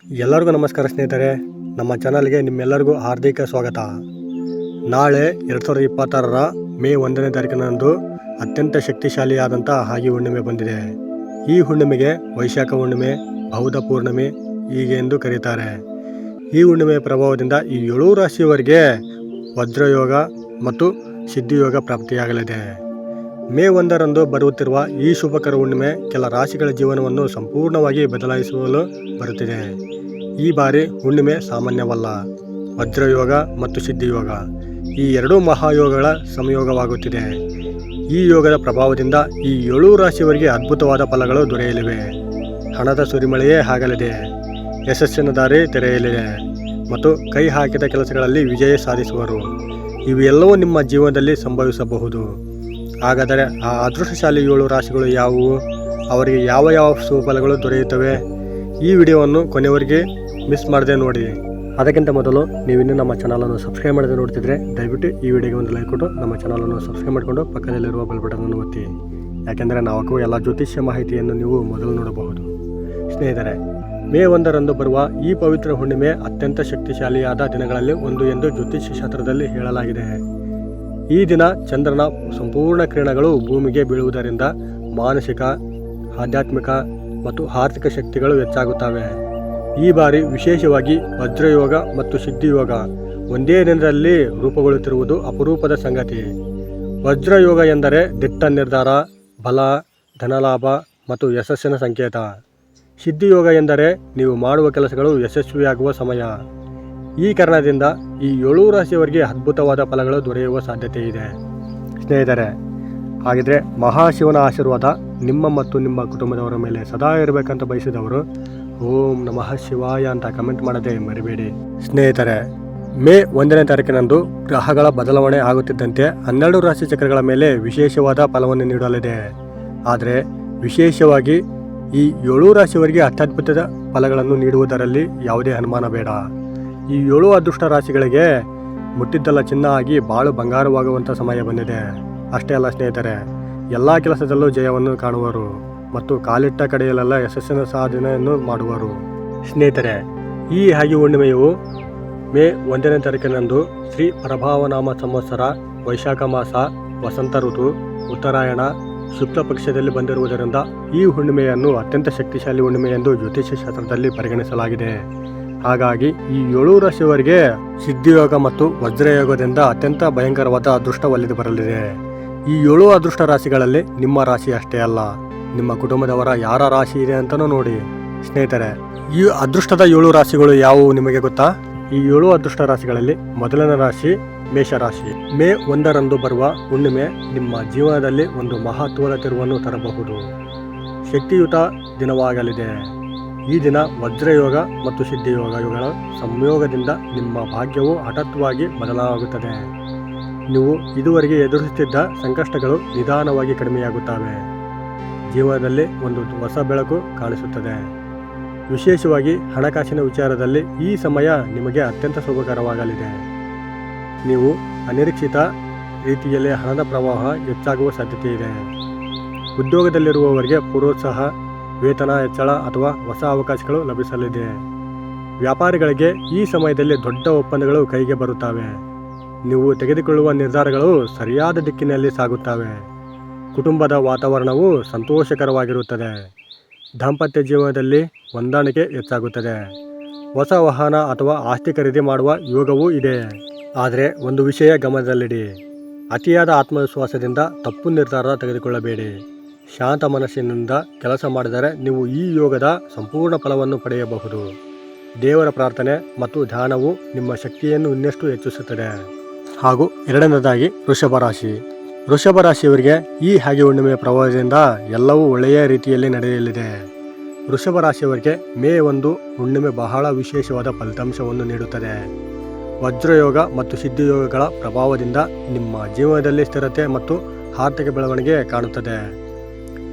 ಎಲ್ಲರಿಗೂ ನಮಸ್ಕಾರ ಸ್ನೇಹಿತರೆ, ನಮ್ಮ ಚಾನಲ್ಗೆ ನಿಮ್ಮೆಲ್ಲರಿಗೂ ಹಾರ್ದಿಕ ಸ್ವಾಗತ. ನಾಳೆ 2026ರ ಮೇ 1ನೇ ತಾರೀಕಿನಂದು ಅತ್ಯಂತ ಶಕ್ತಿಶಾಲಿಯಾದಂಥ ಹಾಗಿ ಹುಣ್ಣಿಮೆ ಬಂದಿದೆ. ಈ ಹುಣ್ಣಿಮೆಗೆ ವೈಶಾಖ ಹುಣ್ಣಿಮೆ, ಬೌದ್ಧ ಪೂರ್ಣಿಮೆ ಹೀಗೆ ಎಂದು ಕರೀತಾರೆ. ಈ ಹುಣ್ಣಿಮೆಯ ಪ್ರಭಾವದಿಂದ ಈ 7 ರಾಶಿಯವರಿಗೆ ವಜ್ರಯೋಗ ಮತ್ತು ಸಿದ್ಧಿಯೋಗ ಪ್ರಾಪ್ತಿಯಾಗಲಿದೆ. ಮೇ 1ರಂದು ಬರುತ್ತಿರುವ ಈ ಶುಭಕರ ಹುಣ್ಣಿಮೆ ಕೆಲ ರಾಶಿಗಳ ಜೀವನವನ್ನು ಸಂಪೂರ್ಣವಾಗಿ ಬದಲಾಯಿಸಲು ಬರುತ್ತಿದೆ. ಈ ಬಾರಿ ಹುಣ್ಣಿಮೆ ಸಾಮಾನ್ಯವಲ್ಲ. ವಜ್ರಯೋಗ ಮತ್ತು ಸಿದ್ಧಿಯೋಗ ಈ ಎರಡೂ ಮಹಾಯೋಗಗಳ ಸಂಯೋಗವಾಗುತ್ತಿದೆ. ಈ ಯೋಗದ ಪ್ರಭಾವದಿಂದ ಈ 7 ರಾಶಿಯವರಿಗೆ ಅದ್ಭುತವಾದ ಫಲಗಳು ದೊರೆಯಲಿವೆ. ಹಣದ ಸುರಿಮಳೆಯೇ ಆಗಲಿದೆ, ಯಶಸ್ಸಿನ ದಾರಿ ತೆರೆಯಲಿದೆ ಮತ್ತು ಕೈ ಹಾಕಿದ ಕೆಲಸಗಳಲ್ಲಿ ವಿಜಯ ಸಾಧಿಸುವರು. ಇವೆಲ್ಲವೂ ನಿಮ್ಮ ಜೀವನದಲ್ಲಿ ಸಂಭವಿಸಬಹುದು. ಹಾಗಾದರೆ ಆ ಅದೃಷ್ಟಶಾಲಿ 7 ರಾಶಿಗಳು ಯಾವುವು? ಅವರಿಗೆ ಯಾವ ಸುಫಲಗಳು ದೊರೆಯುತ್ತವೆ? ಈ ವಿಡಿಯೋವನ್ನು ಕೊನೆಯವರೆಗೆ ಮಿಸ್ ಮಾಡದೆ ನೋಡಿ. ಅದಕ್ಕಿಂತ ಮೊದಲು ನೀವಿನ್ನೂ ನಮ್ಮ ಚಾನಲನ್ನು ಸಬ್ಸ್ಕ್ರೈಬ್ ಮಾಡದೆ ನೋಡ್ತಿದ್ರೆ ದಯವಿಟ್ಟು ಈ ವಿಡಿಯೋಗೆ ಒಂದು ಲೈಕ್ ಕೊಟ್ಟು ನಮ್ಮ ಚಾನಲನ್ನು ಸಬ್ಸ್ಕ್ರೈಬ್ ಮಾಡಿಕೊಂಡು ಪಕ್ಕದಲ್ಲಿರುವ ಬೆಲ್ ಬಟನನ್ನು ಒತ್ತಿ. ಯಾಕೆಂದರೆ ನಾವು ಎಲ್ಲ ಜ್ಯೋತಿಷ್ಯ ಮಾಹಿತಿಯನ್ನು ನೀವು ಮೊದಲು ನೋಡಬಹುದು. ಸ್ನೇಹಿತರೆ, ಮೇ 1ರಂದು ಬರುವ ಈ ಪವಿತ್ರ ಹುಣ್ಣಿಮೆ ಅತ್ಯಂತ ಶಕ್ತಿಶಾಲಿಯಾದ ದಿನಗಳಲ್ಲಿ ಒಂದು ಎಂದು ಜ್ಯೋತಿಷ್ಯ ಶಾಸ್ತ್ರದಲ್ಲಿ ಹೇಳಲಾಗಿದೆ. ಈ ದಿನ ಚಂದ್ರನ ಸಂಪೂರ್ಣ ಕಿರಣಗಳು ಭೂಮಿಗೆ ಬೀಳುವುದರಿಂದ ಮಾನಸಿಕ, ಆಧ್ಯಾತ್ಮಿಕ ಮತ್ತು ಆರ್ಥಿಕ ಶಕ್ತಿಗಳು ಹೆಚ್ಚಾಗುತ್ತವೆ. ಈ ಬಾರಿ ವಿಶೇಷವಾಗಿ ವಜ್ರಯೋಗ ಮತ್ತು ಸಿದ್ಧಿಯೋಗ ಒಂದೇ ದಿನದಲ್ಲಿ ರೂಪುಗೊಳ್ಳುತ್ತಿರುವುದು ಅಪರೂಪದ ಸಂಗತಿ. ವಜ್ರಯೋಗ ಎಂದರೆ ದಿಟ್ಟ ನಿರ್ಧಾರ, ಬಲ, ಧನಲಾಭ ಮತ್ತು ಯಶಸ್ಸಿನ ಸಂಕೇತ. ಸಿದ್ಧಿಯೋಗ ಎಂದರೆ ನೀವು ಮಾಡುವ ಕೆಲಸಗಳು ಯಶಸ್ವಿಯಾಗುವ ಸಮಯ. ಈ ಕಾರಣದಿಂದ ಈ 7 ರಾಶಿಯವರಿಗೆ ಅದ್ಭುತವಾದ ಫಲಗಳು ದೊರೆಯುವ ಸಾಧ್ಯತೆ ಇದೆ. ಸ್ನೇಹಿತರೆ, ಹಾಗಿದ್ರೆ ಮಹಾಶಿವನ ಆಶೀರ್ವಾದ ನಿಮ್ಮ ಮತ್ತು ನಿಮ್ಮ ಕುಟುಂಬದವರ ಮೇಲೆ ಸದಾ ಇರಬೇಕಂತ ಬಯಸಿದವರು ಓಂ ನಮಃ ಶಿವಾಯ ಅಂತ ಕಮೆಂಟ್ ಮಾಡದೆ ಮರಿಬೇಡಿ. ಸ್ನೇಹಿತರೆ, ಮೇ 1ನೇ ತಾರೀಕಿನಂದು ಗ್ರಹಗಳ ಬದಲಾವಣೆ ಆಗುತ್ತಿದ್ದಂತೆ 12 ರಾಶಿ ಚಕ್ರಗಳ ಮೇಲೆ ವಿಶೇಷವಾದ ಫಲವನ್ನು ನೀಡಲಿದೆ. ಆದರೆ ವಿಶೇಷವಾಗಿ ಈ 7 ರಾಶಿಯವರಿಗೆ ಅತ್ಯದ್ಭುತದ ಫಲಗಳನ್ನು ನೀಡುವುದರಲ್ಲಿ ಯಾವುದೇ ಅನುಮಾನ ಬೇಡ. ಈ 7 ಅದೃಷ್ಟ ರಾಶಿಗಳಿಗೆ ಮುಟ್ಟಿದ್ದಲ್ಲ ಚಿನ್ನ ಆಗಿ ಬಾಳು ಬಂಗಾರವಾಗುವಂಥ ಸಮಯ ಬಂದಿದೆ. ಅಷ್ಟೇ ಅಲ್ಲ ಸ್ನೇಹಿತರೆ, ಎಲ್ಲ ಕೆಲಸದಲ್ಲೂ ಜಯವನ್ನು ಕಾಣುವರು ಮತ್ತು ಕಾಲಿಟ್ಟ ಕಡೆಯಲ್ಲೆಲ್ಲ ಯಶಸ್ಸಿನ ಸಾಧನೆಯನ್ನು ಮಾಡುವರು. ಸ್ನೇಹಿತರೆ, ಈ ಹಾಗಿ ಹುಣ್ಣಿಮೆಯು ಮೇ 1ನೇ ತಾರೀಕಿನಂದು ಶ್ರೀ ಪ್ರಭಾವನಾಮ ಸಂವತ್ಸರ ವೈಶಾಖ ಮಾಸ ವಸಂತ ಋತು ಉತ್ತರಾಯಣ ಶುಕ್ಲ ಪಕ್ಷದಲ್ಲಿ ಬಂದಿರುವುದರಿಂದ ಈ ಹುಣ್ಣಿಮೆಯನ್ನು ಅತ್ಯಂತ ಶಕ್ತಿಶಾಲಿ ಹುಣ್ಣಿಮೆ ಎಂದು ಜ್ಯೋತಿಷ್ಯ ಶಾಸ್ತ್ರದಲ್ಲಿ ಪರಿಗಣಿಸಲಾಗಿದೆ. ಹಾಗಾಗಿ ಈ 7 ರಾಶಿಯವರಿಗೆ ಸಿದ್ಧಿಯೋಗ ಮತ್ತು ವಜ್ರಯೋಗದಿಂದ ಅತ್ಯಂತ ಭಯಂಕರವಾದ ಅದೃಷ್ಟ ಒಲಿದು ಬರಲಿದೆ. ಈ 7 ಅದೃಷ್ಟ ರಾಶಿಗಳಲ್ಲಿ ನಿಮ್ಮ ರಾಶಿ ಅಷ್ಟೇ ಅಲ್ಲ, ನಿಮ್ಮ ಕುಟುಂಬದವರ ಯಾರ ರಾಶಿ ಇದೆ ಅಂತಲೂ ನೋಡಿ. ಸ್ನೇಹಿತರೆ, ಈ ಅದೃಷ್ಟದ 7 ರಾಶಿಗಳು ಯಾವುವು ನಿಮಗೆ ಗೊತ್ತಾ? ಈ 7 ಅದೃಷ್ಟ ರಾಶಿಗಳಲ್ಲಿ ಮೊದಲನೇ ರಾಶಿ ಮೇಷರಾಶಿ. ಮೇ 1ರಂದು ಬರುವ ಹುಣ್ಣಿಮೆ ನಿಮ್ಮ ಜೀವನದಲ್ಲಿ ಒಂದು ಮಹತ್ವದ ತಿರುವನ್ನು ತರಬಹುದು. ಶಕ್ತಿಯುತ ದಿನವಾಗಲಿದೆ. ಈ ದಿನ ವಜ್ರಯೋಗ ಮತ್ತು ಸಿದ್ಧಿಯೋಗಗಳ ಸಂಯೋಗದಿಂದ ನಿಮ್ಮ ಭಾಗ್ಯವು ಹಠಾತ್ತವಾಗಿ ಬದಲಾಗುತ್ತದೆ. ನೀವು ಇದುವರೆಗೆ ಎದುರಿಸುತ್ತಿದ್ದ ಸಂಕಷ್ಟಗಳು ನಿಧಾನವಾಗಿ ಕಡಿಮೆಯಾಗುತ್ತವೆ. ಜೀವನದಲ್ಲಿ ಒಂದು ಹೊಸ ಬೆಳಕು ಕಾಣಿಸುತ್ತದೆ. ವಿಶೇಷವಾಗಿ ಹಣಕಾಸಿನ ವಿಚಾರದಲ್ಲಿ ಈ ಸಮಯ ನಿಮಗೆ ಅತ್ಯಂತ ಶುಭಕರವಾಗಲಿದೆ. ನೀವು ಅನಿರೀಕ್ಷಿತ ರೀತಿಯಲ್ಲಿ ಹಣದ ಪ್ರವಾಹ ಹೆಚ್ಚಾಗುವ ಸಾಧ್ಯತೆ ಇದೆ. ಉದ್ಯೋಗದಲ್ಲಿರುವವರಿಗೆ ಪ್ರೋತ್ಸಾಹ, ವೇತನ ಹೆಚ್ಚಳ ಅಥವಾ ಹೊಸ ಅವಕಾಶಗಳು ಲಭಿಸಲಿದೆ. ವ್ಯಾಪಾರಿಗಳಿಗೆ ಈ ಸಮಯದಲ್ಲಿ ದೊಡ್ಡ ಒಪ್ಪಂದಗಳು ಕೈಗೆ ಬರುತ್ತವೆ. ನೀವು ತೆಗೆದುಕೊಳ್ಳುವ ನಿರ್ಧಾರಗಳು ಸರಿಯಾದ ದಿಕ್ಕಿನಲ್ಲಿ ಸಾಗುತ್ತವೆ. ಕುಟುಂಬದ ವಾತಾವರಣವು ಸಂತೋಷಕರವಾಗಿರುತ್ತದೆ. ದಾಂಪತ್ಯ ಜೀವನದಲ್ಲಿ ಹೊಂದಾಣಿಕೆ ಹೆಚ್ಚಾಗುತ್ತದೆ. ಹೊಸ ವಾಹನ ಅಥವಾ ಆಸ್ತಿ ಖರೀದಿ ಮಾಡುವ ಯೋಗವೂ ಇದೆ. ಆದರೆ ಒಂದು ವಿಷಯ ಗಮನದಲ್ಲಿಡಿ, ಅತಿಯಾದ ಆತ್ಮವಿಶ್ವಾಸದಿಂದ ತಪ್ಪು ನಿರ್ಧಾರ ತೆಗೆದುಕೊಳ್ಳಬೇಡಿ. ಶಾಂತ ಮನಸ್ಸಿನಿಂದ ಕೆಲಸ ಮಾಡಿದರೆ ನೀವು ಈ ಯೋಗದ ಸಂಪೂರ್ಣ ಫಲವನ್ನು ಪಡೆಯಬಹುದು. ದೇವರ ಪ್ರಾರ್ಥನೆ ಮತ್ತು ಧ್ಯಾನವು ನಿಮ್ಮ ಶಕ್ತಿಯನ್ನು ಇನ್ನಷ್ಟು ಹೆಚ್ಚಿಸುತ್ತದೆ. ಹಾಗೂ ಎರಡನೇದಾಗಿ ವೃಷಭ ರಾಶಿ. ವೃಷಭ ರಾಶಿಯವರಿಗೆ ಈ ಹಾಗೆ ಹುಣ್ಣಿಮೆಯ ಪ್ರಭಾವದಿಂದ ಎಲ್ಲವೂ ಒಳ್ಳೆಯ ರೀತಿಯಲ್ಲಿ ನಡೆಯಲಿದೆ. ವೃಷಭ ರಾಶಿಯವರಿಗೆ ಮೇ 1 ಹುಣ್ಣಿಮೆ ಬಹಳ ವಿಶೇಷವಾದ ಫಲಿತಾಂಶವನ್ನು ನೀಡುತ್ತದೆ. ವಜ್ರಯೋಗ ಮತ್ತು ಸಿದ್ಧಿಯೋಗಗಳ ಪ್ರಭಾವದಿಂದ ನಿಮ್ಮ ಜೀವನದಲ್ಲಿ ಸ್ಥಿರತೆ ಮತ್ತು ಆರ್ಥಿಕ ಬೆಳವಣಿಗೆ ಕಾಣುತ್ತದೆ.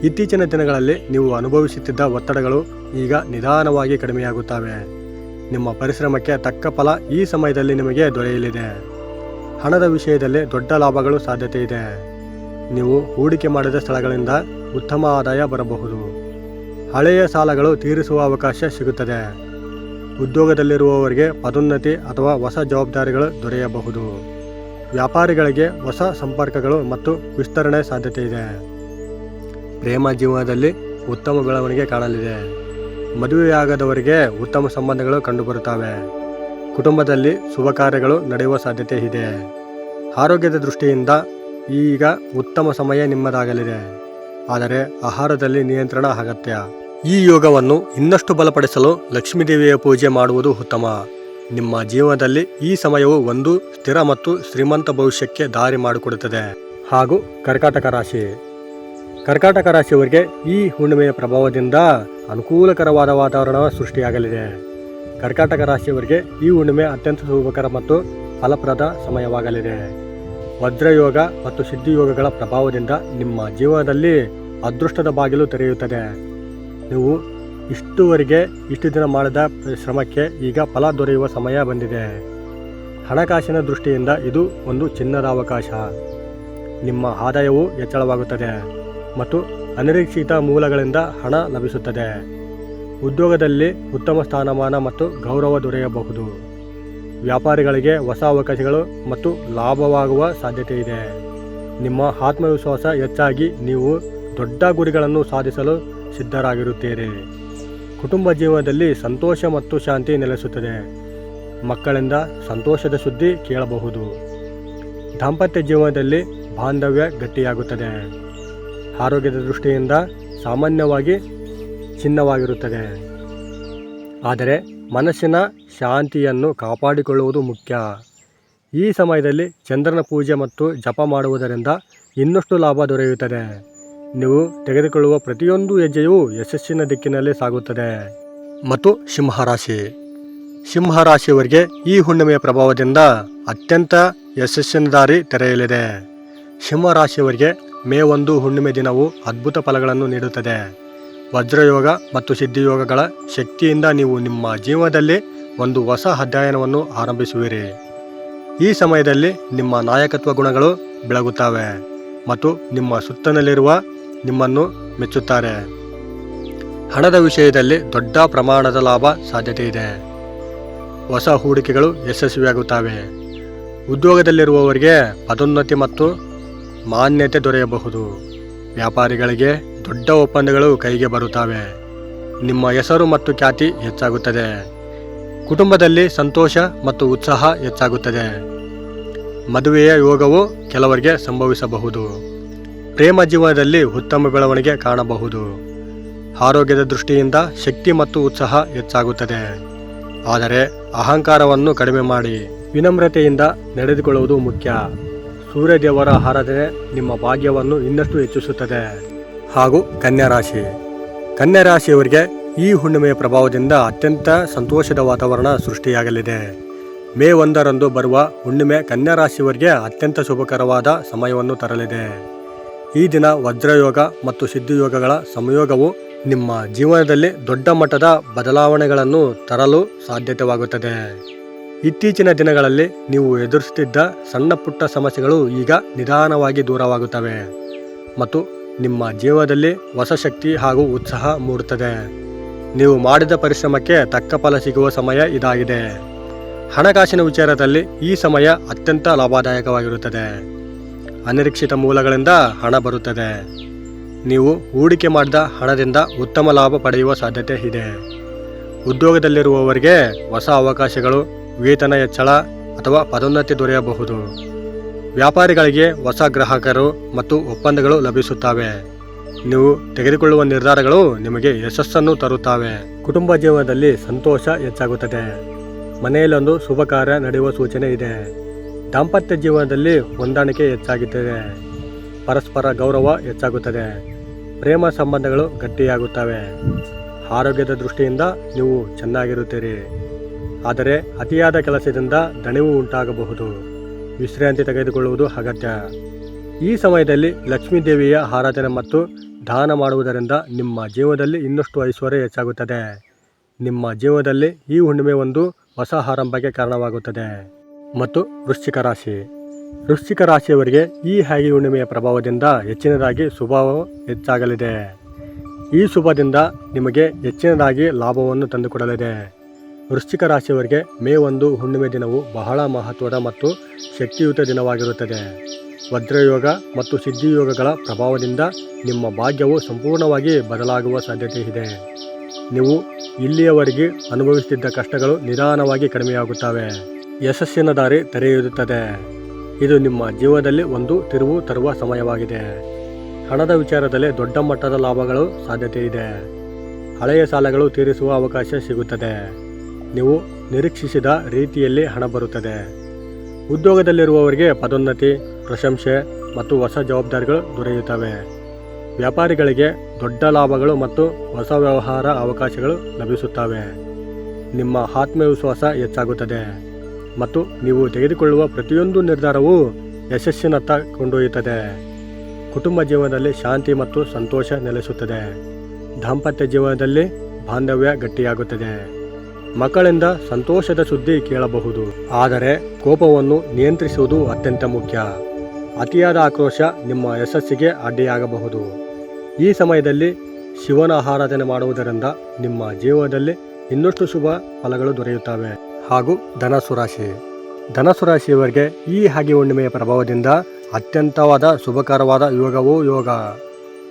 ಇತ್ತೀಚಿನ ದಿನಗಳಲ್ಲಿ ನೀವು ಅನುಭವಿಸುತ್ತಿದ್ದ ಒತ್ತಡಗಳು ಈಗ ನಿಧಾನವಾಗಿ ಕಡಿಮೆಯಾಗುತ್ತವೆ. ನಿಮ್ಮ ಪರಿಶ್ರಮಕ್ಕೆ ತಕ್ಕ ಫಲ ಈ ಸಮಯದಲ್ಲಿ ನಿಮಗೆ ದೊರೆಯಲಿದೆ. ಹಣದ ವಿಷಯದಲ್ಲಿ ದೊಡ್ಡ ಲಾಭಗಳು ಸಾಧ್ಯತೆ ಇದೆ. ನೀವು ಹೂಡಿಕೆ ಮಾಡಿದ ಸ್ಥಳಗಳಿಂದ ಉತ್ತಮ ಆದಾಯ ಬರಬಹುದು. ಹಳೆಯ ಸಾಲಗಳು ತೀರಿಸುವ ಅವಕಾಶ ಸಿಗುತ್ತದೆ. ಉದ್ಯೋಗದಲ್ಲಿರುವವರಿಗೆ ಪದೋನ್ನತಿ ಅಥವಾ ಹೊಸ ಜವಾಬ್ದಾರಿಗಳು ದೊರೆಯಬಹುದು. ವ್ಯಾಪಾರಿಗಳಿಗೆ ಹೊಸ ಸಂಪರ್ಕಗಳು ಮತ್ತು ವಿಸ್ತರಣೆ ಸಾಧ್ಯತೆ ಇದೆ. ಪ್ರೇಮ ಜೀವನದಲ್ಲಿ ಉತ್ತಮ ಬೆಳವಣಿಗೆ ಕಾಣಲಿದೆ. ಮದುವೆಯಾಗದವರಿಗೆ ಉತ್ತಮ ಸಂಬಂಧಗಳು ಕಂಡುಬರುತ್ತವೆ. ಕುಟುಂಬದಲ್ಲಿ ಶುಭ ಕಾರ್ಯಗಳು ನಡೆಯುವ ಸಾಧ್ಯತೆ ಇದೆ. ಆರೋಗ್ಯದ ದೃಷ್ಟಿಯಿಂದ ಈಗ ಉತ್ತಮ ಸಮಯ ನಿಮ್ಮದಾಗಲಿದೆ. ಆದರೆ ಆಹಾರದಲ್ಲಿ ನಿಯಂತ್ರಣ ಅಗತ್ಯ. ಈ ಯೋಗವನ್ನು ಇನ್ನಷ್ಟು ಬಲಪಡಿಸಲು ಲಕ್ಷ್ಮೀದೇವಿಯ ಪೂಜೆ ಮಾಡುವುದು ಉತ್ತಮ. ನಿಮ್ಮ ಜೀವನದಲ್ಲಿ ಈ ಸಮಯವು ಒಂದು ಸ್ಥಿರ ಮತ್ತು ಶ್ರೀಮಂತ ಭವಿಷ್ಯಕ್ಕೆ ದಾರಿ ಮಾಡಿಕೊಡುತ್ತದೆ. ಹಾಗೂ ಕರ್ಕಾಟಕ ರಾಶಿ. ಕರ್ಕಾಟಕ ರಾಶಿಯವರಿಗೆ ಈ ಹುಣ್ಣಿಮೆಯ ಪ್ರಭಾವದಿಂದ ಅನುಕೂಲಕರವಾದ ವಾತಾವರಣ ಸೃಷ್ಟಿಯಾಗಲಿದೆ. ಕರ್ಕಾಟಕ ರಾಶಿಯವರಿಗೆ ಈ ಹುಣ್ಣಿಮೆ ಅತ್ಯಂತ ಶುಭಕರ ಮತ್ತು ಫಲಪ್ರದ ಸಮಯವಾಗಲಿದೆ. ವಜ್ರಯೋಗ ಮತ್ತು ಸಿದ್ಧಿಯೋಗಗಳ ಪ್ರಭಾವದಿಂದ ನಿಮ್ಮ ಜೀವನದಲ್ಲಿ ಅದೃಷ್ಟದ ಬಾಗಿಲು ತೆರೆಯುತ್ತದೆ. ನೀವು ಇಷ್ಟು ದಿನ ಮಾಡಿದ ಶ್ರಮಕ್ಕೆ ಈಗ ಫಲ ದೊರೆಯುವ ಸಮಯ ಬಂದಿದೆ. ಹಣಕಾಸಿನ ದೃಷ್ಟಿಯಿಂದ ಇದು ಒಂದು ಚಿನ್ನದ ಅವಕಾಶ. ನಿಮ್ಮ ಆದಾಯವು ಹೆಚ್ಚಳವಾಗುತ್ತದೆ ಮತ್ತು ಅನಿರೀಕ್ಷಿತ ಮೂಲಗಳಿಂದ ಹಣ ಲಭಿಸುತ್ತದೆ. ಉದ್ಯೋಗದಲ್ಲಿ ಉತ್ತಮ ಸ್ಥಾನಮಾನ ಮತ್ತು ಗೌರವ ದೊರೆಯಬಹುದು. ವ್ಯಾಪಾರಿಗಳಿಗೆ ಹೊಸ ಅವಕಾಶಗಳು ಮತ್ತು ಲಾಭವಾಗುವ ಸಾಧ್ಯತೆ ಇದೆ. ನಿಮ್ಮ ಆತ್ಮವಿಶ್ವಾಸ ಹೆಚ್ಚಾಗಿ ನೀವು ದೊಡ್ಡ ಗುರಿಗಳನ್ನು ಸಾಧಿಸಲು ಸಿದ್ಧರಾಗಿರುತ್ತೀರಿ. ಕುಟುಂಬ ಜೀವನದಲ್ಲಿ ಸಂತೋಷ ಮತ್ತು ಶಾಂತಿ ನೆಲೆಸುತ್ತದೆ. ಮಕ್ಕಳಿಂದ ಸಂತೋಷದ ಸುದ್ದಿ ಕೇಳಬಹುದು. ದಾಂಪತ್ಯ ಜೀವನದಲ್ಲಿ ಬಾಂಧವ್ಯ ಗಟ್ಟಿಯಾಗುತ್ತದೆ. ಆರೋಗ್ಯದ ದೃಷ್ಟಿಯಿಂದ ಸಾಮಾನ್ಯವಾಗಿ ಚಿನ್ನವಾಗಿರುತ್ತದೆ. ಆದರೆ ಮನಸ್ಸಿನ ಶಾಂತಿಯನ್ನು ಕಾಪಾಡಿಕೊಳ್ಳುವುದು ಮುಖ್ಯ. ಈ ಸಮಯದಲ್ಲಿ ಚಂದ್ರನ ಪೂಜೆ ಮತ್ತು ಜಪ ಮಾಡುವುದರಿಂದ ಇನ್ನಷ್ಟು ಲಾಭ ದೊರೆಯುತ್ತದೆ. ನೀವು ತೆಗೆದುಕೊಳ್ಳುವ ಪ್ರತಿಯೊಂದು ಹೆಜ್ಜೆಯೂ ಯಶಸ್ಸಿನ ದಿಕ್ಕಿನಲ್ಲಿ ಸಾಗುತ್ತದೆ. ಮತ್ತು ಸಿಂಹರಾಶಿ. ಸಿಂಹರಾಶಿಯವರಿಗೆ ಈ ಹುಣ್ಣಿಮೆಯ ಪ್ರಭಾವದಿಂದ ಅತ್ಯಂತ ಯಶಸ್ಸಿನ ದಾರಿ ತೆರೆಯಲಿದೆ. ಸಿಂಹರಾಶಿಯವರಿಗೆ ಮೇ 1 ಹುಣ್ಣಿಮೆ ದಿನವು ಅದ್ಭುತ ಫಲಗಳನ್ನು ನೀಡುತ್ತದೆ. ವಜ್ರಯೋಗ ಮತ್ತು ಸಿದ್ಧಿಯೋಗಗಳ ಶಕ್ತಿಯಿಂದ ನೀವು ನಿಮ್ಮ ಜೀವನದಲ್ಲಿ ಒಂದು ಹೊಸ ಅಧ್ಯಯನವನ್ನು ಆರಂಭಿಸುವಿರಿ. ಈ ಸಮಯದಲ್ಲಿ ನಿಮ್ಮ ನಾಯಕತ್ವ ಗುಣಗಳು ಬೆಳಗುತ್ತವೆ ಮತ್ತು ನಿಮ್ಮ ಸುತ್ತಲಿರುವ ನಿಮ್ಮನ್ನು ಮೆಚ್ಚುತ್ತಾರೆ. ಹಣದ ವಿಷಯದಲ್ಲಿ ದೊಡ್ಡ ಪ್ರಮಾಣದ ಲಾಭ ಸಾಧ್ಯತೆ ಇದೆ. ಹೊಸ ಹೂಡಿಕೆಗಳು ಯಶಸ್ವಿಯಾಗುತ್ತವೆ. ಉದ್ಯೋಗದಲ್ಲಿರುವವರಿಗೆ ಪದೋನ್ನತಿ ಮತ್ತು ಮಾನ್ಯತೆ ದೊರೆಯಬಹುದು. ವ್ಯಾಪಾರಿಗಳಿಗೆ ದೊಡ್ಡ ಒಪ್ಪಂದಗಳು ಕೈಗೆ ಬರುತ್ತವೆ. ನಿಮ್ಮ ಹೆಸರು ಮತ್ತು ಖ್ಯಾತಿ ಹೆಚ್ಚಾಗುತ್ತದೆ. ಕುಟುಂಬದಲ್ಲಿ ಸಂತೋಷ ಮತ್ತು ಉತ್ಸಾಹ ಹೆಚ್ಚಾಗುತ್ತದೆ. ಮದುವೆಯ ಯೋಗವು ಕೆಲವರಿಗೆ ಸಂಭವಿಸಬಹುದು. ಪ್ರೇಮ ಜೀವನದಲ್ಲಿ ಉತ್ತಮ ಬೆಳವಣಿಗೆ ಕಾಣಬಹುದು. ಆರೋಗ್ಯದ ದೃಷ್ಟಿಯಿಂದ ಶಕ್ತಿ ಮತ್ತು ಉತ್ಸಾಹ ಹೆಚ್ಚಾಗುತ್ತದೆ. ಆದರೆ ಅಹಂಕಾರವನ್ನು ಕಡಿಮೆ ಮಾಡಿ ವಿನಮ್ರತೆಯಿಂದ ನಡೆದುಕೊಳ್ಳುವುದು ಮುಖ್ಯ. ಸೂರ್ಯದೇವರ ಆರಾಧನೆ ನಿಮ್ಮ ಭಾಗ್ಯವನ್ನು ಇನ್ನಷ್ಟು ಹೆಚ್ಚಿಸುತ್ತದೆ. ಹಾಗೂ ಕನ್ಯಾ ರಾಶಿ. ಕನ್ಯಾ ರಾಶಿಯವರಿಗೆ ಈ ಹುಣ್ಣಿಮೆಯ ಪ್ರಭಾವದಿಂದ ಅತ್ಯಂತ ಸಂತೋಷದ ವಾತಾವರಣ ಸೃಷ್ಟಿಯಾಗಲಿದೆ. ಮೇ 1 ಬರುವ ಹುಣ್ಣಿಮೆ ಕನ್ಯಾ ರಾಶಿಯವರಿಗೆ ಅತ್ಯಂತ ಶುಭಕರವಾದ ಸಮಯವನ್ನು ತರಲಿದೆ. ಈ ದಿನ ವಜ್ರಯೋಗ ಮತ್ತು ಸಿದ್ಧಿಯೋಗಗಳ ಸಂಯೋಗವು ನಿಮ್ಮ ಜೀವನದಲ್ಲಿ ದೊಡ್ಡ ಮಟ್ಟದ ಬದಲಾವಣೆಗಳನ್ನು ತರಲು ಸಾಧ್ಯತೆವಾಗುತ್ತದೆ. ಇತ್ತೀಚಿನ ದಿನಗಳಲ್ಲಿ ನೀವು ಎದುರಿಸುತ್ತಿದ್ದ ಸಣ್ಣ ಪುಟ್ಟ ಸಮಸ್ಯೆಗಳು ಈಗ ನಿಧಾನವಾಗಿ ದೂರವಾಗುತ್ತವೆ ಮತ್ತು ನಿಮ್ಮ ಜೀವನದಲ್ಲಿ ಹೊಸ ಶಕ್ತಿ ಹಾಗೂ ಉತ್ಸಾಹ ಮೂಡುತ್ತದೆ. ನೀವು ಮಾಡಿದ ಪರಿಶ್ರಮಕ್ಕೆ ತಕ್ಕ ಫಲ ಸಿಗುವ ಸಮಯ ಇದಾಗಿದೆ. ಹಣಕಾಸಿನ ವಿಚಾರದಲ್ಲಿ ಈ ಸಮಯ ಅತ್ಯಂತ ಲಾಭದಾಯಕವಾಗಿರುತ್ತದೆ. ಅನಿರೀಕ್ಷಿತ ಮೂಲಗಳಿಂದ ಹಣ ಬರುತ್ತದೆ. ನೀವು ಹೂಡಿಕೆ ಮಾಡಿದ ಹಣದಿಂದ ಉತ್ತಮ ಲಾಭ ಪಡೆಯುವ ಸಾಧ್ಯತೆ ಇದೆ. ಉದ್ಯೋಗದಲ್ಲಿರುವವರಿಗೆ ಹೊಸ ಅವಕಾಶಗಳು, ವೇತನ ಹೆಚ್ಚಳ ಅಥವಾ ಪದೋನ್ನತಿ ದೊರೆಯಬಹುದು. ವ್ಯಾಪಾರಿಗಳಿಗೆ ಹೊಸ ಗ್ರಾಹಕರು ಮತ್ತು ಒಪ್ಪಂದಗಳು ಲಭಿಸುತ್ತವೆ. ನೀವು ತೆಗೆದುಕೊಳ್ಳುವ ನಿರ್ಧಾರಗಳು ನಿಮಗೆ ಯಶಸ್ಸನ್ನು ತರುತ್ತವೆ. ಕುಟುಂಬ ಜೀವನದಲ್ಲಿ ಸಂತೋಷ ಹೆಚ್ಚಾಗುತ್ತದೆ. ಮನೆಯಲ್ಲೊಂದು ಶುಭ ಕಾರ್ಯ ನಡೆಯುವ ಸೂಚನೆ ಇದೆ. ದಾಂಪತ್ಯ ಜೀವನದಲ್ಲಿ ಹೊಂದಾಣಿಕೆ ಹೆಚ್ಚಾಗುತ್ತದೆ. ಪರಸ್ಪರ ಗೌರವ ಹೆಚ್ಚಾಗುತ್ತದೆ. ಪ್ರೇಮ ಸಂಬಂಧಗಳು ಗಟ್ಟಿಯಾಗುತ್ತವೆ. ಆರೋಗ್ಯದ ದೃಷ್ಟಿಯಿಂದ ನೀವು ಚೆನ್ನಾಗಿರುತ್ತೀರಿ. ಆದರೆ ಅತಿಯಾದ ಕೆಲಸದಿಂದ ದಣಿವು ಉಂಟಾಗಬಹುದು. ವಿಶ್ರಾಂತಿ ತೆಗೆದುಕೊಳ್ಳುವುದು ಅಗತ್ಯ. ಈ ಸಮಯದಲ್ಲಿ ಲಕ್ಷ್ಮೀ ದೇವಿಯ ಆರಾಧನೆ ಮತ್ತು ದಾನ ಮಾಡುವುದರಿಂದ ನಿಮ್ಮ ಜೀವನದಲ್ಲಿ ಇನ್ನಷ್ಟು ಐಶ್ವರ್ಯ ಹೆಚ್ಚಾಗುತ್ತದೆ. ನಿಮ್ಮ ಜೀವನದಲ್ಲಿ ಈ ಹುಣ್ಣಿಮೆ ಒಂದು ಹೊಸ ಆರಂಭಕ್ಕೆ ಕಾರಣವಾಗುತ್ತದೆ. ಮತ್ತು ವೃಶ್ಚಿಕ ರಾಶಿ. ವೃಶ್ಚಿಕ ರಾಶಿಯವರಿಗೆ ಈ ಹಾಗೆ ಹುಣ್ಣಿಮೆಯ ಪ್ರಭಾವದಿಂದ ಹೆಚ್ಚಿನದಾಗಿ ಶುಭವು ಹೆಚ್ಚಾಗಲಿದೆ. ಈ ಶುಭದಿಂದ ನಿಮಗೆ ಹೆಚ್ಚಿನದಾಗಿ ಲಾಭವನ್ನು ತಂದುಕೊಡಲಿದೆ. ವೃಶ್ಚಿಕ ರಾಶಿಯವರಿಗೆ ಮೇ 1 ಹುಣ್ಣಿಮೆ ದಿನವು ಬಹಳ ಮಹತ್ವದ ಮತ್ತು ಶಕ್ತಿಯುತ ದಿನವಾಗಿರುತ್ತದೆ. ವಜ್ರಯೋಗ ಮತ್ತು ಸಿದ್ಧಿಯೋಗಗಳ ಪ್ರಭಾವದಿಂದ ನಿಮ್ಮ ಭಾಗ್ಯವು ಸಂಪೂರ್ಣವಾಗಿ ಬದಲಾಗುವ ಸಾಧ್ಯತೆ ಇದೆ. ನೀವು ಇಲ್ಲಿಯವರೆಗೆ ಅನುಭವಿಸುತ್ತಿದ್ದ ಕಷ್ಟಗಳು ನಿಧಾನವಾಗಿ ಕಡಿಮೆಯಾಗುತ್ತವೆ. ಯಶಸ್ಸಿನ ದಾರಿ ತೆರೆಯುತ್ತದೆ. ಇದು ನಿಮ್ಮ ಜೀವನದಲ್ಲಿ ಒಂದು ತಿರುವು ತರುವ ಸಮಯವಾಗಿದೆ. ಹಣದ ವಿಚಾರದಲ್ಲಿ ದೊಡ್ಡ ಮಟ್ಟದ ಲಾಭಗಳು ಸಾಧ್ಯತೆ ಇದೆ. ಹಳೆಯ ಸಾಲಗಳು ತೀರಿಸುವ ಅವಕಾಶ ಸಿಗುತ್ತದೆ. ನೀವು ನಿರೀಕ್ಷಿಸಿದ ರೀತಿಯಲ್ಲಿ ಹಣ ಬರುತ್ತದೆ. ಉದ್ಯೋಗದಲ್ಲಿರುವವರಿಗೆ ಪದೋನ್ನತಿ, ಪ್ರಶಂಸೆ ಮತ್ತು ಹೊಸ ಜವಾಬ್ದಾರಿಗಳು ದೊರೆಯುತ್ತವೆ. ವ್ಯಾಪಾರಿಗಳಿಗೆ ದೊಡ್ಡ ಲಾಭಗಳು ಮತ್ತು ಹೊಸ ವ್ಯವಹಾರ ಅವಕಾಶಗಳು ಲಭಿಸುತ್ತವೆ. ನಿಮ್ಮ ಆತ್ಮವಿಶ್ವಾಸ ಹೆಚ್ಚಾಗುತ್ತದೆ ಮತ್ತು ನೀವು ತೆಗೆದುಕೊಳ್ಳುವ ಪ್ರತಿಯೊಂದು ನಿರ್ಧಾರವೂ ಯಶಸ್ಸಿನತ್ತ ಕೊಂಡೊಯ್ಯುತ್ತದೆ. ಕುಟುಂಬ ಜೀವನದಲ್ಲಿ ಶಾಂತಿ ಮತ್ತು ಸಂತೋಷ ನೆಲೆಸುತ್ತದೆ. ದಾಂಪತ್ಯ ಜೀವನದಲ್ಲಿ ಬಾಂಧವ್ಯ ಗಟ್ಟಿಯಾಗುತ್ತದೆ. ಮಕ್ಕಳಿಂದ ಸಂತೋಷದ ಸುದ್ದಿ ಕೇಳಬಹುದು. ಆದರೆ ಕೋಪವನ್ನು ನಿಯಂತ್ರಿಸುವುದು ಅತ್ಯಂತ ಮುಖ್ಯ. ಅತಿಯಾದ ಆಕ್ರೋಶ ನಿಮ್ಮ ಯಶಸ್ಸಿಗೆ ಅಡ್ಡಿಯಾಗಬಹುದು. ಈ ಸಮಯದಲ್ಲಿ ಶಿವನ ಆರಾಧನೆ ಮಾಡುವುದರಿಂದ ನಿಮ್ಮ ಜೀವನದಲ್ಲಿ ಇನ್ನಷ್ಟು ಶುಭ ಫಲಗಳು ದೊರೆಯುತ್ತವೆ. ಹಾಗೂ ಧನಸ್ಸು ರಾಶಿಯವರಿಗೆ ಈ ಹಾಗೆ ಹುಣ್ಣಿಮೆಯ ಪ್ರಭಾವದಿಂದ ಅತ್ಯಂತವಾದ ಶುಭಕರವಾದ ಯೋಗ.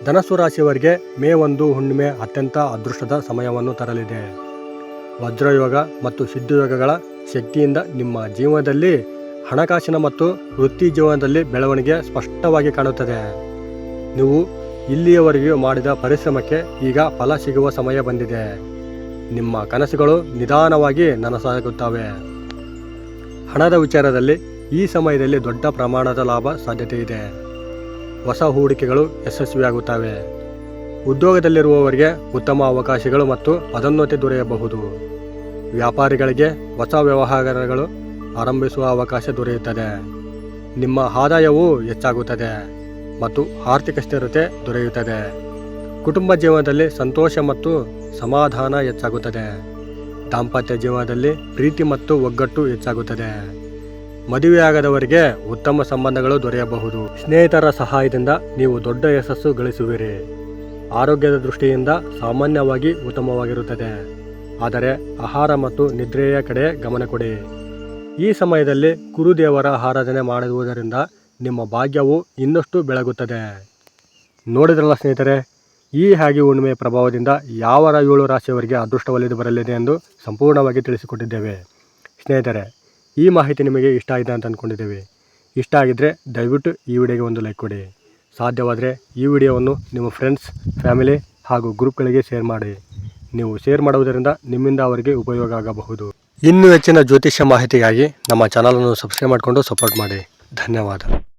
ಧನಸ್ಸು ರಾಶಿಯವರಿಗೆ ಮೇ 1 ಹುಣ್ಣಿಮೆ ಅತ್ಯಂತ ಅದೃಷ್ಟದ ಸಮಯವನ್ನು ತರಲಿದೆ. ವಜ್ರಯೋಗ ಮತ್ತು ಸಿದ್ಧಿಯೋಗಗಳ ಶಕ್ತಿಯಿಂದ ನಿಮ್ಮ ಜೀವನದಲ್ಲಿ ಹಣಕಾಸಿನ ಮತ್ತು ವೃತ್ತಿ ಜೀವನದಲ್ಲಿ ಬೆಳವಣಿಗೆ ಸ್ಪಷ್ಟವಾಗಿ ಕಾಣುತ್ತದೆ. ನೀವು ಇಲ್ಲಿಯವರೆಗೂ ಮಾಡಿದ ಪರಿಶ್ರಮಕ್ಕೆ ಈಗ ಫಲ ಸಿಗುವ ಸಮಯ ಬಂದಿದೆ. ನಿಮ್ಮ ಕನಸುಗಳು ನಿಧಾನವಾಗಿ ನನಸಾಗುತ್ತವೆ. ಹಣದ ವಿಚಾರದಲ್ಲಿ ಈ ಸಮಯದಲ್ಲಿ ದೊಡ್ಡ ಪ್ರಮಾಣದ ಲಾಭ ಸಾಧ್ಯತೆ ಇದೆ. ಹೊಸ ಹೂಡಿಕೆಗಳು ಯಶಸ್ವಿಯಾಗುತ್ತವೆ. ಉದ್ಯೋಗದಲ್ಲಿರುವವರಿಗೆ ಉತ್ತಮ ಅವಕಾಶಗಳು ಮತ್ತು ಪದೋನ್ನತಿ ದೊರೆಯಬಹುದು. ವ್ಯಾಪಾರಿಗಳಿಗೆ ಹೊಸ ವ್ಯವಹಾರಗಳು ಆರಂಭಿಸುವ ಅವಕಾಶ ದೊರೆಯುತ್ತದೆ. ನಿಮ್ಮ ಆದಾಯವು ಹೆಚ್ಚಾಗುತ್ತದೆ ಮತ್ತು ಆರ್ಥಿಕ ಸ್ಥಿರತೆ ದೊರೆಯುತ್ತದೆ. ಕುಟುಂಬ ಜೀವನದಲ್ಲಿ ಸಂತೋಷ ಮತ್ತು ಸಮಾಧಾನ ಹೆಚ್ಚಾಗುತ್ತದೆ. ದಾಂಪತ್ಯ ಜೀವನದಲ್ಲಿ ಪ್ರೀತಿ ಮತ್ತು ಒಗ್ಗಟ್ಟು ಹೆಚ್ಚಾಗುತ್ತದೆ. ಮದುವೆಯಾಗದವರಿಗೆ ಉತ್ತಮ ಸಂಬಂಧಗಳು ದೊರೆಯಬಹುದು. ಸ್ನೇಹಿತರ ಸಹಾಯದಿಂದ ನೀವು ದೊಡ್ಡ ಯಶಸ್ಸು ಗಳಿಸುವಿರಿ. ಆರೋಗ್ಯದ ದೃಷ್ಟಿಯಿಂದ ಸಾಮಾನ್ಯವಾಗಿ ಉತ್ತಮವಾಗಿರುತ್ತದೆ. ಆದರೆ ಆಹಾರ ಮತ್ತು ನಿದ್ರೆಯ ಕಡೆ ಗಮನ ಕೊಡಿ. ಈ ಸಮಯದಲ್ಲಿ ಗುರುದೇವರ ಆರಾಧನೆ ಮಾಡುವುದರಿಂದ ನಿಮ್ಮ ಭಾಗ್ಯವು ಇನ್ನಷ್ಟು ಬೆಳಗುತ್ತದೆ. ನೋಡಿದ್ರಲ್ಲ ಸ್ನೇಹಿತರೆ, ಈ ಹಾಗೆ ಹುಣ್ಣಿಮೆಯ ಪ್ರಭಾವದಿಂದ ಯಾವ 7 ರಾಶಿಯವರಿಗೆ ಅದೃಷ್ಟ ಒಲಿದು ಬರಲಿದೆ ಎಂದು ಸಂಪೂರ್ಣವಾಗಿ ತಿಳಿಸಿಕೊಟ್ಟಿದ್ದೇವೆ. ಸ್ನೇಹಿತರೆ, ಈ ಮಾಹಿತಿ ನಿಮಗೆ ಇಷ್ಟ ಆಗಿದೆ ಅಂತ ಅಂದ್ಕೊಂಡಿದ್ದೇವೆ. ಇಷ್ಟ ಆಗಿದ್ದರೆ ದಯವಿಟ್ಟು ಈ ವಿಡಿಯೋಗೆ ಒಂದು ಲೈಕ್ ಕೊಡಿ. ಸಾಧ್ಯವಾದರೆ ಈ ವಿಡಿಯೋವನ್ನು ನಿಮ್ಮ ಫ್ರೆಂಡ್ಸ್, ಫ್ಯಾಮಿಲಿ ಹಾಗೂ ಗ್ರೂಪ್ಗಳಿಗೆ ಶೇರ್ ಮಾಡಿ. ನೀವು ಶೇರ್ ಮಾಡುವುದರಿಂದ ನಿಮ್ಮಿಂದ ಅವರಿಗೆ ಉಪಯೋಗ ಆಗಬಹುದು. ಇನ್ನೂ ಹೆಚ್ಚಿನ ಜ್ಯೋತಿಷ್ಯ ಮಾಹಿತಿಗಾಗಿ ನಮ್ಮ ಚಾನಲನ್ನು ಸಬ್ಸ್ಕ್ರೈಬ್ ಮಾಡಿಕೊಂಡು ಸಪೋರ್ಟ್ ಮಾಡಿ. ಧನ್ಯವಾದ.